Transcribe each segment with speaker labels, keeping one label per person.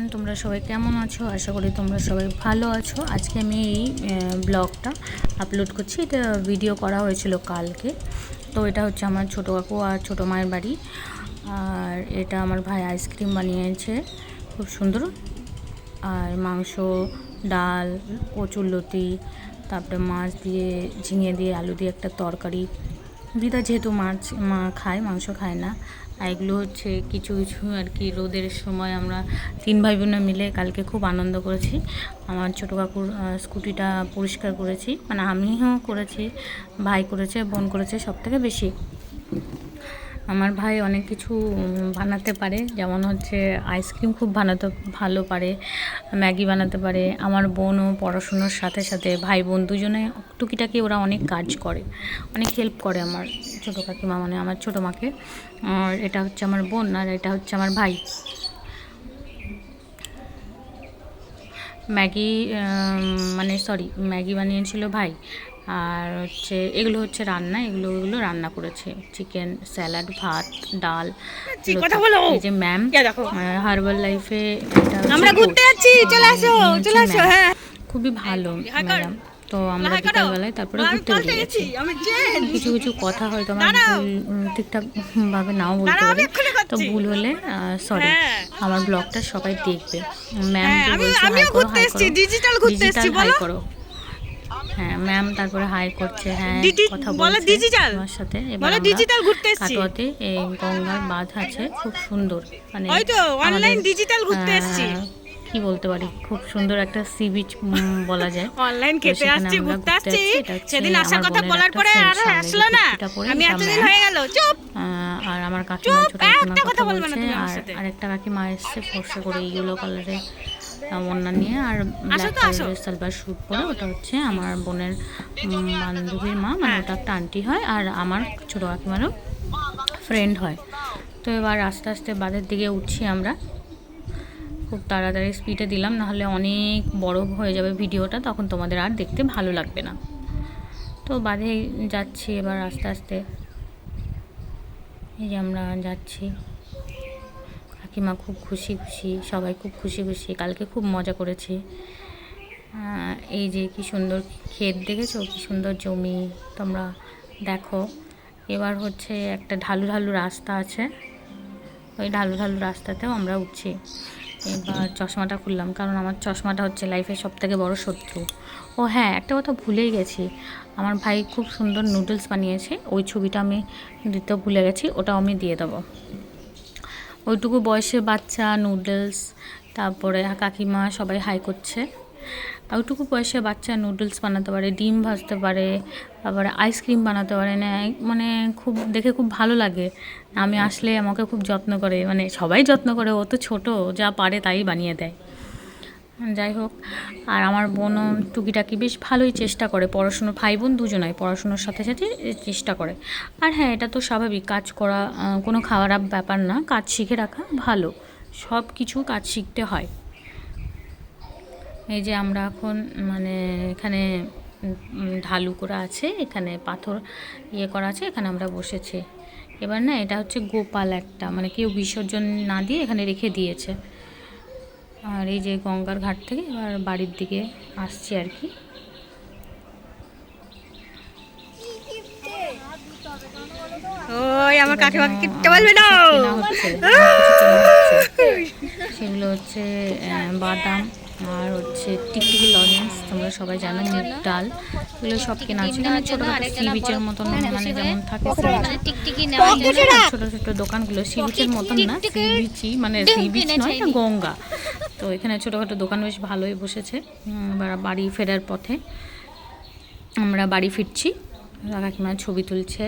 Speaker 1: Everyone, তোমরা সবাই কেমন আছো? আশা করি তোমরা সবাই ভালো আছো। আজকে আমি এই ব্লগটা আপলোড করছি। এটা ভিডিও করা হয়েছিল কালকে। তো এটা হচ্ছে আমার ছোটো কাকু আর ছোটো মায়ের বাড়ি। আর এটা আমার ভাই আইসক্রিম বানিয়েছে খুব সুন্দর। আর মাংস, ডাল, কচুরলতি, তারপরে মাছ দিয়ে, ঝিঙে দিয়ে, আলু দিয়ে একটা তরকারি। দিদা যেহেতু মা খায়, মাংস খায় না। আর এগুলো হচ্ছে কিছু কিছু আর কি রোদের সময় আমরা 3 ভাই বোনে মিলে কালকে খুব আনন্দ করেছি। আমার ছোটো কাকুর স্কুটিটা পরিষ্কার করেছি, মানে আমিও করেছি, ভাই করেছে, বোন করেছে। সব থেকে বেশি আমার ভাই অনেক কিছু বানাতে পারে, যেমন হচ্ছে আইসক্রিম খুব বানাতে ভালো পারে, ম্যাগি বানাতে পারে। আমার বোনও পড়াশুনোর সাথে সাথে, ভাই বোন দুজনে টুকিটাকি ওরা অনেক কাজ করে, অনেক হেল্প করে আমার ছোটো কাকিমা, মানে আমার ছোটো মাকে। আর এটা হচ্ছে আমার বোন, আর এটা হচ্ছে আমার ভাই। ম্যাগি বানিয়েছিল ভাই। আর হচ্ছে এগুলো হচ্ছে রান্না, এগুলো রান্না করেছে। চিকেন, স্যালাড, ভাত, ডাল। এই যে ম্যাম হার্বাল লাইফে
Speaker 2: আমরা ঘুরতে যাচ্ছি, চলে আসো হ্যাঁ।
Speaker 1: খুবই ভালো ম্যাডাম। তো আমরা বিকালবেলায় তারপরে ঘুরতে বেরিয়েছি। কিছু কিছু কথা হয়তো আমার ঠিকঠাক ভাবে নাও বলতে পারি, তো ভুল হলে সরি। আমার ব্লগটা সবাই দেখবে। ম্যাম ডিজিটাল হাই করো। হ্যাঁ ম্যাম তারপরে হাই করছে। হ্যাঁ কথা বলছে আমার সাথে। এবার
Speaker 2: ডিজিটাল ঘুরতে এসেছি।
Speaker 1: কাটোয়াতে এই গঙ্গার বাঁধ আছে, খুব সুন্দর, মানে
Speaker 2: ওই তো অনলাইন ডিজিটাল ঘুরতে এসেছি।
Speaker 1: কি বলতে পারি, খুব সুন্দর একটা সি বিচ বলা যায়।
Speaker 2: অনলাইন খেতে আসছি, ঘুরতে আসছি। সেদিন আসার কথা বলার পরে আর আসলো না। আমি এতদিন হয়ে গেল চুপ।
Speaker 1: আর আমার কাকিমা, ছোট কাকিমা কথা বলছে। আর আরেকটা কাকিমা এসছে ফর্সা করে ইয়েলো কালারের ওড়না নিয়ে আর ব্ল্যাক কালারের সালভার স্যুট পরে। ওটা হচ্ছে আমার বোনের বান্ধবীর মা, মানে ওটা একটা আন্টি হয়, আর আমার ছোটো কাকিমারও ফ্রেন্ড হয়। তো এবার আস্তে আস্তে বাঁধের দিকে উঠছি আমরা। খুব তাড়াতাড়ি স্পিডে দিলাম, নাহলে অনেক বড় হয়ে যাবে ভিডিওটা, তখন তোমাদের আর দেখতে ভালো লাগবে না। তো বাঁধে যাচ্ছি এবার আস্তে আস্তে। এই যে আমরা যাচ্ছি, কাকিমা খুব খুশি খুশি, সবাই খুব খুশি খুশি। কালকে খুব মজা করেছি। এই যে কি সুন্দর ক্ষেত দেখেছো, কি সুন্দর জমি, তোমরা দেখো। এবার হচ্ছে একটা ঢালু ঢালু রাস্তা আছে, ওই ঢালু ঢালু রাস্তাতেও আমরা উঠছি। এবার চশমাটা খুললাম, কারণ আমার চশমাটা হচ্ছে লাইফের সবথেকে বড় শত্রু। ও হ্যাঁ, একটা কথা ভুলেই গেছি, আমার ভাই খুব সুন্দর নুডলস বানিয়েছে, ওই ছবিটা আমি দিতে ভুলে গেছি, ওটাও আমি দিয়ে দেবো। ওইটুকু বয়সের বাচ্চা নুডলস, তারপরে কাকিমা সবাই হাই করছে। ওইটুকু বয়সের বাচ্চা নুডলস বানাতে পারে, ডিম ভাজতে পারে, তারপরে আইসক্রিম বানাতে পারে না, মানে খুব দেখে খুব ভালো লাগে। আমি আসলে আমাকে খুব যত্ন করে, মানে সবাই যত্ন করে, ও তো ছোটো, যা পারে তাই বানিয়ে দেয়। যাই হোক, আর আমার বোনও টুকিটাকি বেশ ভালোই চেষ্টা করে পড়াশুনো, ভাই বোন দুজনাই পড়াশুনোর সাথে সাথে চেষ্টা করে। আর হ্যাঁ, এটা তো স্বাভাবিক, কাজ করা কোনো খারাপ ব্যাপার না, কাজ শিখে রাখা ভালো, সব কিছু কাজ শিখতে হয়। এই যে আমরা এখন মানে এখানে ঢালু করা আছে, এখানে পাথর ইয়ে করা আছে, এখানে আমরা বসেছি। এবার না, এটা হচ্ছে গোপাল একটা, মানে কেউ বিসর্জন না দিয়ে এখানে রেখে দিয়েছে। আর এই যে গঙ্গার ঘাট থেকে এবার বাড়ির দিকে আসছি আর কি।
Speaker 2: ওই আমার কাকিমাকে কিনতে বলবে না।
Speaker 1: সেগুলো হচ্ছে বাদাম, আর হচ্ছে টিকটিকি লজেন্স, তোমরা সবাই জানো, মুগ ডাল, এগুলো সব কেনা আছে। এখানে ছোটোখাটো সি বিচের মতন, মানে যেমন থাকে ছোটো ছোটো দোকানগুলো, সি বিচের মতন না, সি বিচই, মানে সি বিচ নয়, এটা গঙ্গা। তো এখানে ছোটোখাটো দোকান বেশ ভালোই বসেছে। বাড়ি ফেরার পথে আমরা বাড়ি ফিরছি, কাকিমা ছবি তুলছে,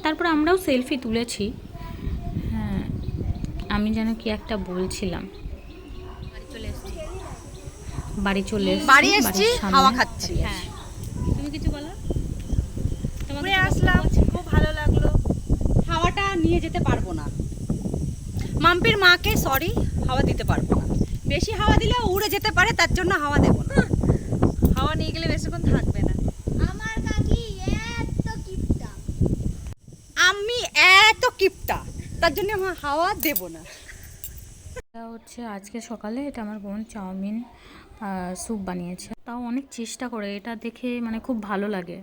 Speaker 1: তারপরে আমরাও সেলফি তুলেছি। হ্যাঁ, আমি যেন কি একটা বলছিলাম, বাড়ি চলে এসেছি,
Speaker 2: হাওয়া খাচ্ছি। হ্যাঁ, তুমি কিছু বলো। তোমাকে আসলাম, খুব ভালো লাগলো। হাওয়াটা নিয়ে যেতে পারবো না, মাম্পির মাকে সরি, হাওয়া দিতে পারবো না। বেশি হাওয়া দিলে উড়ে যেতে পারে, তার জন্য হাওয়া দেবো না। হাওয়া নিয়ে গেলে বেশিক্ষণ থাকবে না।
Speaker 3: আমার কাকি এত কিপটা,
Speaker 2: আমি এত কিপটা, তার জন্য আমার হাওয়া দেবো না।
Speaker 1: হচ্ছে আজকে সকালে এটা আমার বোন চাউমিন স্যুপ বানিয়েছে, তাও অনেক চেষ্টা করে, এটা দেখে মানে খুব ভালো লাগে।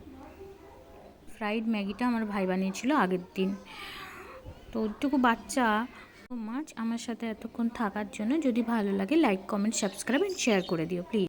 Speaker 1: ফ্রাইড ম্যাগিটা আমার ভাই বানিয়েছিল আগের দিন। তো ওইটুকু বাচ্চা মাছ আমার সাথে এতক্ষণ থাকার জন্য, যদি ভালো লাগে like comment subscribe and share করে দিও প্লিজ।